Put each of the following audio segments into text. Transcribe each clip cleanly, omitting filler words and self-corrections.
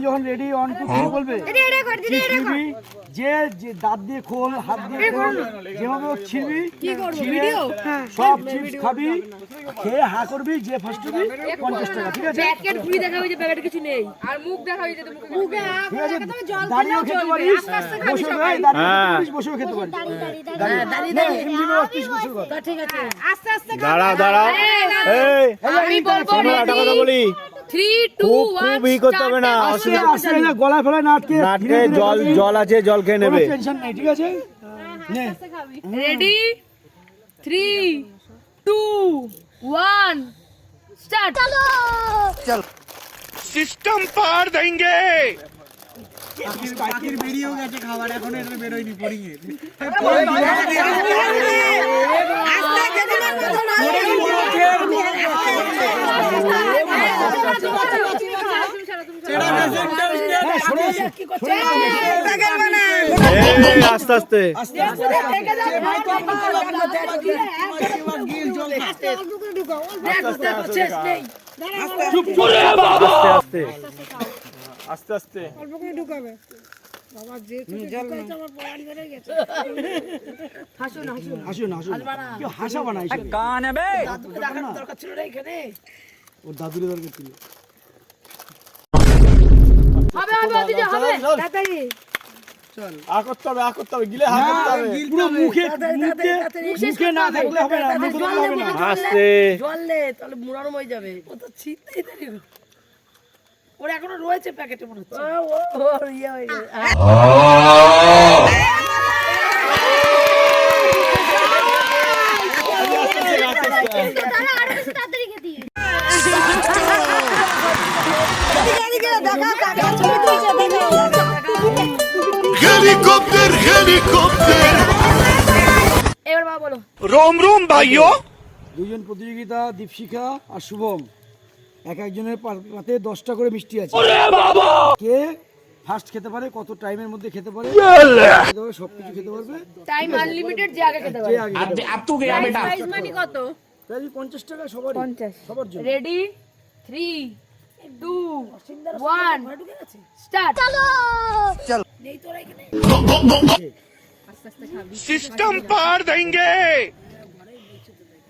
যখন রেডি 1 2 3 বলবে যে যে দাঁত দিয়ে খোল হাত দিয়ে খোল যেভাবে ছিড়বি ভিডিও সব চিপস খাবি খেয়ে হা করবি যে ফার্স্ট হবি 50 টাকা ঠিক আছে প্যাকেট ঘুরি দেখা হইছে প্যাকেটে কিছু নেই আর মুখ দেখা হইছে তো মুখে ঠিক আছে দাঁড়িয়েও খেতে পারিস বসে দাঁড়িয়ে বসেও খেতে পারিস দাঁড়িয়ে ইঞ্জিনের অফিস বসে কর ঠিক আছে আস্তে আস্তে দাঁড়াও এই আমি বলবো একটা কথা বলি 3 2 1 খুবই করতে হবে না অসুবিধা গলা ফেলা নাটকে জল আছে জল খেয়ে নেবে টেনশন নাই ঠিক আছে নে রেডি 3 2 1 স্টার্ট চল সিস্টেম পার দেंगे পাখির বেরিয়ে গেছে খাবার এখনো এটা বের হয়নি পড়িয়ে আস্তে খেতে না কথা না আস্তে আস্তে আস্তে আস্তে ঢুকাবে বাবা যে হাসুন কেউ হাসাবা না কান হবে দরকার ছিল না এখানে ওর দাদুরে দরকার ছিল হবে তাড়াতাড়ি চল করতে হবে গিলে হাত করতে হবে পুরো মুখে না থাকলে হবে না মুখে হবে না আস্তে জললে তাহলে মুড়ানো হয়ে যাবে ও তো ছিটতেই দেরি ওর এখনো রয়েছে প্যাকেটে মনে হচ্ছে ও ইয়ে হয়ে গেছে हेलीकॉप्टर এবার মা বলো रोम रोम भाइयों দুজন প্রতিযোগিতা দীপশিখা আর শুভম এক একজনের পাতে 10টা করে মিষ্টি আছে কে ফার্স্ট খেতে পারে কত টাইমের মধ্যে খেতে পারে সবকিছু খেতে পারবে টাইম আনলিমিটেড যে আগে খেতে পারে अब तू गया बेटा প্রাইস মানি কত প্রায় 50 টাকা সবার জন্য রেডি 3 2 1 স্টার্ট চল নেই তোরা এখানে सिस्टम पार देंगे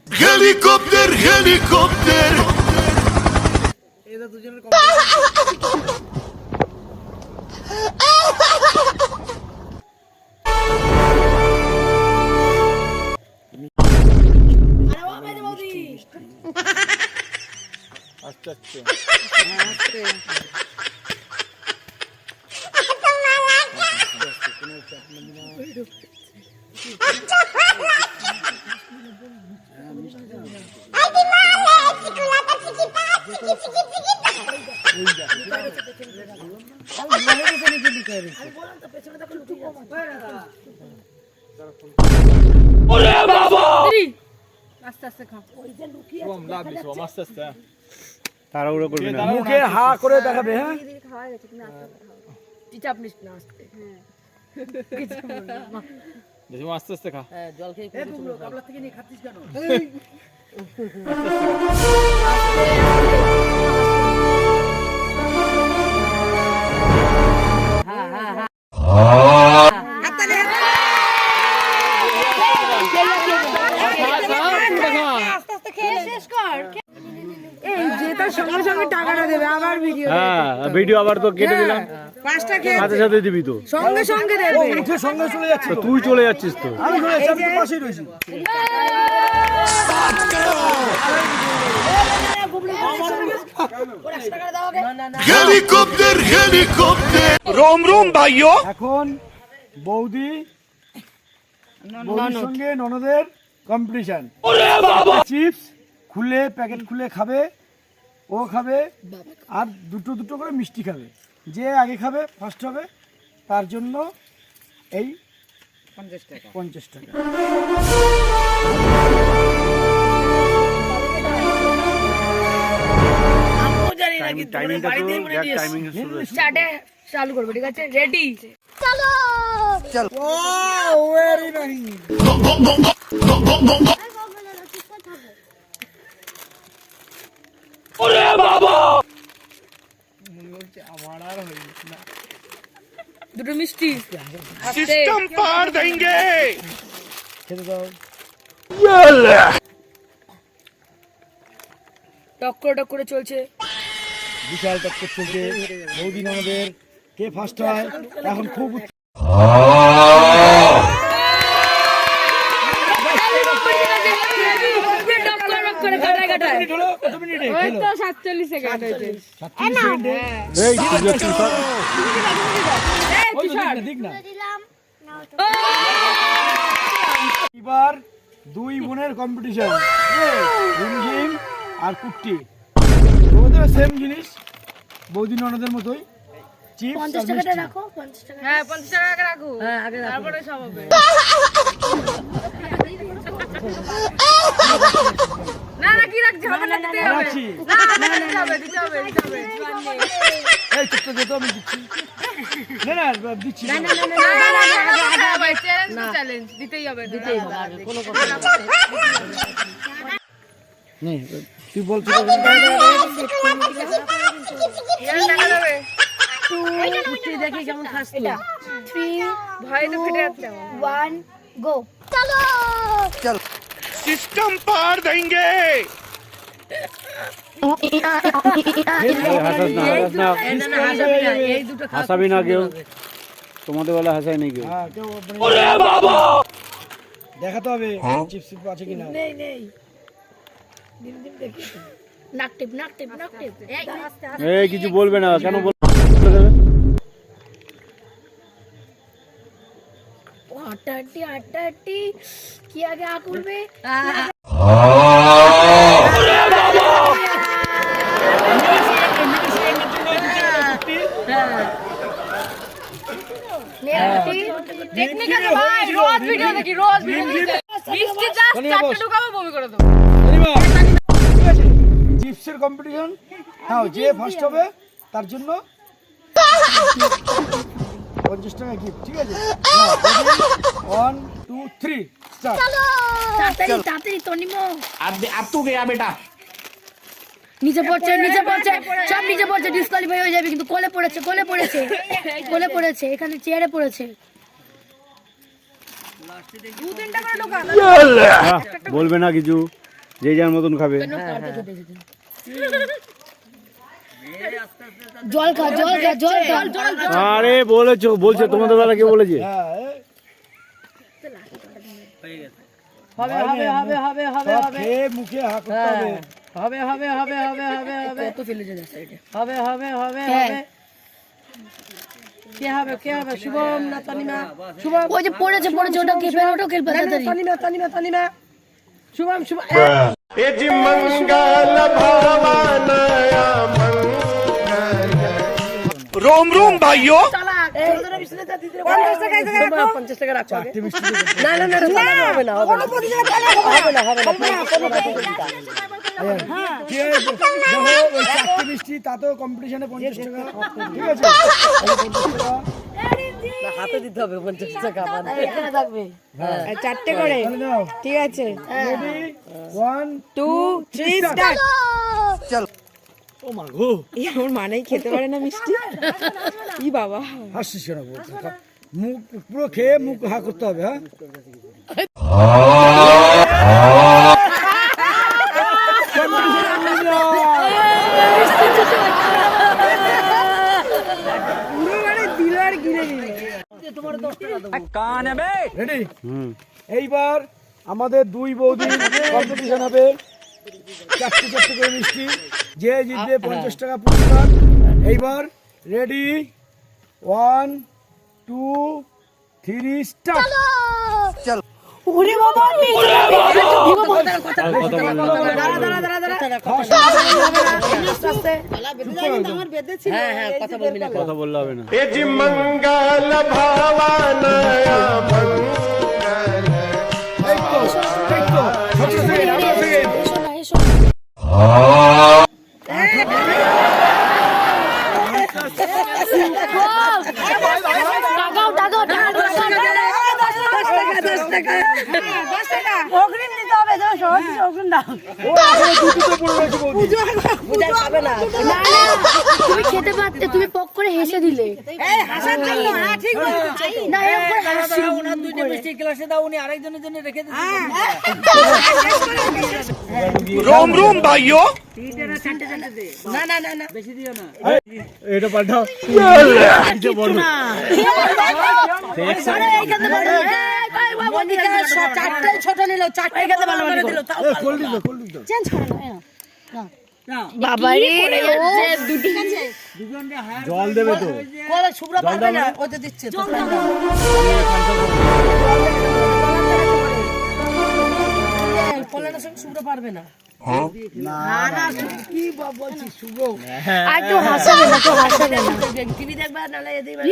हेलीकॉप्टर এটা দুজনের আস্তে আস্তে আস্তে আস্তে খাও আস্তে আস্তে তাড়াহুড়ো করবি না মুখে হা করে দেখাবে হ্যাঁ চাপ নিস না আস্তে দেখি আস্তে আস্তে খা হ্যাঁ জল খেয়ে গাবলা থেকে নিয়ে খাচ্ছিস কেন ভিডিও আবার তো কেটে দিলাম সাথে সাথে দিবি তো সঙ্গে সঙ্গে দেবে মুখে সঙ্গে চলে যাচ্ছে তো তুই চলে যাচ্ছিস তো আমি চলে যাচ্ছি আমি তো পাশেই রয়েছি हेलीकॉप्टर रोम रोम भाइयों এখন বৌদি বৌদির সঙ্গে ননদের কম্পিটিশন চিপস খুলে প্যাকেট খুলে খাবে ও খাবে আর দুটো দুটো করে মিষ্টি খাবে যে আগে খাবে ফার্স্ট হবে তার জন্য এই 50 টাকা টাইমিংটা তো দেখ টাইমিং শুরু স্টার্টে চালু করবে ঠিক আছে রেডি চলো চল ও ওয়েরি নাইস ওরে বাবা দুটো মিষ্টি सिस्टम पार देंगे। খেতে দাও। টক করে চলছে। বিশাল টক্কর চলছে। বহুদিন আমাদের কে ফার্স্ট হয় এখন খুব কত মিনিটে খেলো? 47 সেকেন্ড হয়েছে। 47 সেকেন্ডে। এই তুই একটু সর। ওই তো দিক না। এবার দুই বোনের কম্পিটিশন, রিমঝিম আর কুট্টি। ওদের সেম জিনিস, বৌদি ননদের মতোই, চিপস আর মিষ্টি। হ্যাঁ 50 টাকা আগে রাখো, হ্যাঁ আগে রাখো। তারপরে সব হবে। না না কি রাখছি, হবে না, দিতে হবে। রাখছি। না না দিতে হবে, দিতে হবে, দিতে হবে। এই চুপটা দে তো, আমি দিচ্ছি। না না দিচ্ছি না। না না না আগে হবে, চ্যালেঞ্জ তো চ্যালেঞ্জ, দিতেই হবে, দিতেই হবে আগে, কোনো কথা না। নে, তুই বলছিস দেখা যাবে। কুট্টি দেখি কেমন খাস তুই। 3, ভয় তো ফেটে যাচ্ছে আমার। 1, go. सिस्टम पार देंगे। হাসাস না, হাসাস না। না না হাসাবি না, এই দুটো খাস। হাসাবি না কেউ, তোমাদের বেলা হাসায় নেই কেউ। হ্যাঁ কেউ দেখাতে হবে চিপস আছে কিনা। নেই নেই। দিন দিন দেখি। Knock tip, knock tip, knock tip. এই কিছু বলবে না, কেন বলবে? আটাটি কিয়া গে করবে টেকনিক্যাল ভাই, রোজ ভিডিও দেখি, রোজ ভিডিও দেখি। মিষ্টি জাস্ট চারটে ঢুকাবো, বমি করে দেবো। ঠিক আছে, চিপসের কম্পিটিশন। হ্যাঁ, যে ফার্স্ট হবে তার জন্য 50 টাকা গিফট। ঠিক আছে, 1 2 3 স্টার্ট। তাড়াতাড়ি তাড়াতাড়ি তনিমো अब तू गया बेटा। নিচে পড়ছে সব নিচে পড়ছে, ডিসকোয়ালিফাই হয়ে যাবে। কিন্তু কোলে পড়েছে এখানে চেয়ারে পড়েছে। বলবে না কিছু, যে যার মতন খাবে। জল খা আরে বলছে তোমাদের বেলা কে বলেছে? হ্যাঁ হবে হবে হবে হবে হবে সব হবে খেয়ে মুখে হা করতে হবে। হবে হবে হবে হবে হবে হবে। কত ফেলে যায় সাইডে। হবে হবে হবে হ্যাঁ। হবে। কে হবে শুভম না তানিমা? শুভম। ওই যে পড়েছে ওটা কে ফেলে, ওটা খেলবে তাড়াতাড়ি। তানিমা শুভম ए जी मंगल भवनया मंगल। रोम रोम भाइयों। 50 টাকা রাখো আগে। চারটে মিষ্টি না না না হবে না হবে না কি হয়েছে? দেখো, ওই চারটে মিষ্টি তাতেও কম্পিটিশনে 50 টাকা। ঠিক আছে, তাহলে 50 টাকা। হাতে দিতে হবে 50 টাকা বাদ। এখানে থাকবে। চারটে করে, তাহলে নাও। ঠিক আছে। Ready? 1 2 3 স্টার্ট। ও মা গো, ওর মানেই খেতে পারে না মিষ্টি। ই বাবা, হাসিস কেন বলছো? মুখ পুরো খেয়ে মুখ হা করতে হবে। হ্যাঁ, রেডি? হুম। এইবার আমাদের দুই বৌদি কম্পিটিশন হবে। চারটে করে মিষ্টি, যে জিতবে 50 টাকা পুরস্কার। এইবার রেডি? 1 2 3 স্টার্ট। ওরে বাবা কথা বলবে না। হ্যাঁ হ্যাঁ কথা বলবি না। কথা বললে হবে না। ए जी मंगल भवनया मंगल। এই তো, ছোট সেকেন্ড, আবার সেকেন্ড। এসো না এসো টাকাও অগ্রিম দিতে হবে, না ও এখনো দুটো পড়ে রয়েছে বৌদি। বুঝাই পাবে না না না তুমি খেতে পারতে, তুমি পক করে হেসে দিলে। এই হাসার জন্য হ্যাঁ ঠিক বলেছো না এরকম করে হাসি ওনার দুইটা মিষ্টি গ্লাসে দাও, উনি আরেকজনের জন্য রেখে দিচ্ছেন। रोम रोम भाइयों না না না না বেশি দিও না। এটা পাল্টাও মনিকা চারটে ছোট নিল, চারটে খেতে ভালো করে দিল, তাও কোল্ড ড্রিঙ্ক দাও, কোল্ড ড্রিঙ্ক দাও। চেঞ্জ করে নাও। নাও, বাবারে ও দুটি দুজনকে হায়ার জল দেবে তো কোলা শুভ্র পারবে না, ও তো দিচ্ছে তো কোলার সঙ্গে শুভ্র পারবে না। না না কি বলছিস শুভ্র আর তো হাসাবে না, তো হাসাবে না। টিভি দেখবা নালে এদিকে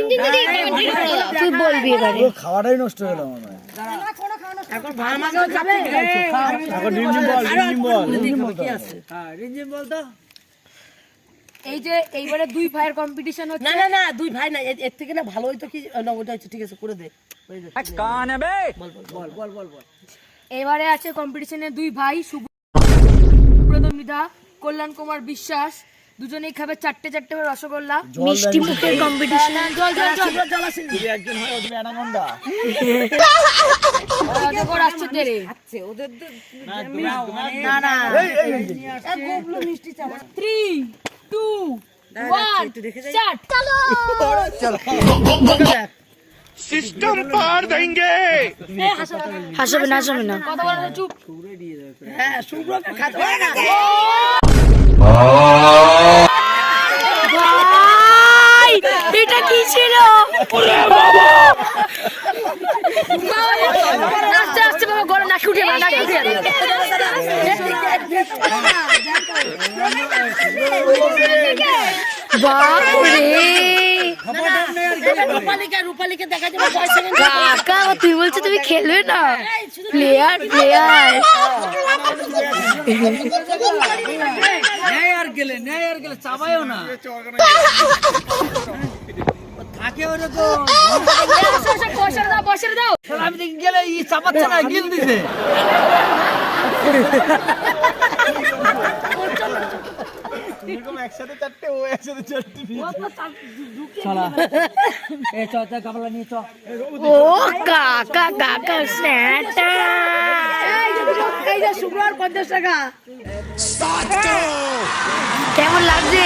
তুই বলবি এবারে। ও খাওয়াটাই নষ্ট হয়ে গেল মনে হয়। এখন ভাড়া মাছ খাবে এখন রিমঝিম বল, রিমঝিম বল। কি আছে হ্যাঁ, রিঞ্জিম বলতো। এই যে এইবারে দুই ভাইয়ের কম্পিটিশন হচ্ছে। না না না দুই ভাই না এর থেকে না ভালো হইতো কি না ওটা হচ্ছে ঠিক আছে করে দে হয়ে যাচ্ছে। বল বল বল বল। এবারে আছে কম্পিটিশনে দুই ভাই, সুব্রত মৃধা, কল্যাণ কুমার বিশ্বাস। দুজনেই খাবে চারটে চারটে করে রসগোল্লা। মিষ্টি মুখের কম্পিটিশন। জল জল জল জল আসেনি যদি একজন হয় ওদের অ্যানাকোন্ডা। অজগর আসছে তেরে। না না এই এই এই, এই। গোবলু মিষ্টি চাওয়া 3 2 1 স্টার্ট। सिस्टम पार देंगे হাসবে না, হাসবে না। কথা বলো না, চুপ। হ্যাঁ শুভ্রকে খাতে হয় না ভাই এটা কি ছিল? আস্তে আস্তে বাবা গলা নাকি উঠে না, নাকি উঠে বাপরে রূপালীকে দেখা যাবে 5 সেকেন্ড কাকা, তুই বলছো তুমি খেলবে না? প্লেয়ার প্লেয়ার নেয় আর গেলে চাবায়ও না। থাকে ওরকম। বসে দাও, বসে দাও। আমি দেখি গেলে ই চাপাচ্ছে না, গিল দিছে। এরকম একসাথে চারটে, ও একসাথে চারটে। চলা এ চ চ কাপড় নিয়ে চ। ও কাকা কাকা স্যাটা এই যে শুভ্র আর 50 টাকা কেমন লাগছে?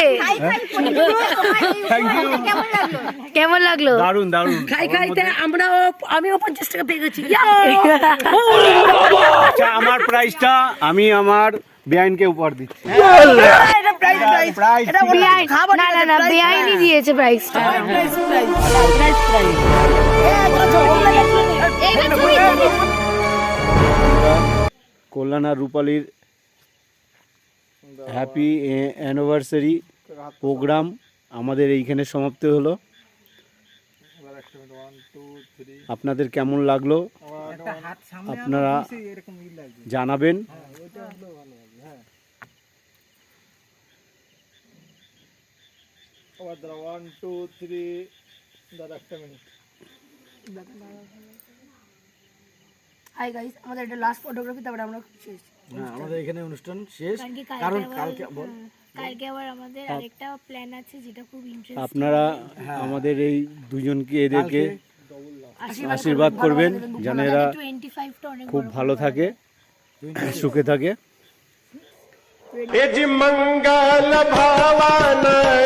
কেমন লাগলো? দারুন দারুন। খাই খাইতে আমিও 50 টাকা পেয়ে গেছি আচ্ছা, আমার প্রাইসটা আমি আমার বেআইনকে উপহার দিচ্ছি। এটা প্রাইস প্রাইস এটা বেআইন না না না, বেআইনি দিয়েছে প্রাইসটা। কল্যাণ আর রূপালীর হ্যাপি অ্যানিভার্সারি প্রোগ্রাম আমাদের এইখানে সমাপ্ত হলো। আপনাদের কেমন লাগলো আপনারা জানাবেন। ওয়ান টু থ্রি দাদা একটা মিনিট। হাই গাইস, আমাদের এটা লাস্ট ফটোগ্রাফি, তারপরে আমরা শেষ। হ্যাঁ, আমাদের এখানে অনুষ্ঠান শেষ। কারণ কি কারণ কালকে কালকে বল কালকে আবার আমাদের আরেকটা প্ল্যান আছে যেটা খুব ইন্টারেস্টিং। আপনারা আমাদের এই দুজনকে এদেরকে আশীর্বাদ করবেন যেন এরা 25টা অনেক খুব ভালো থাকে, সুখে থাকে। यजि मंगल भावनया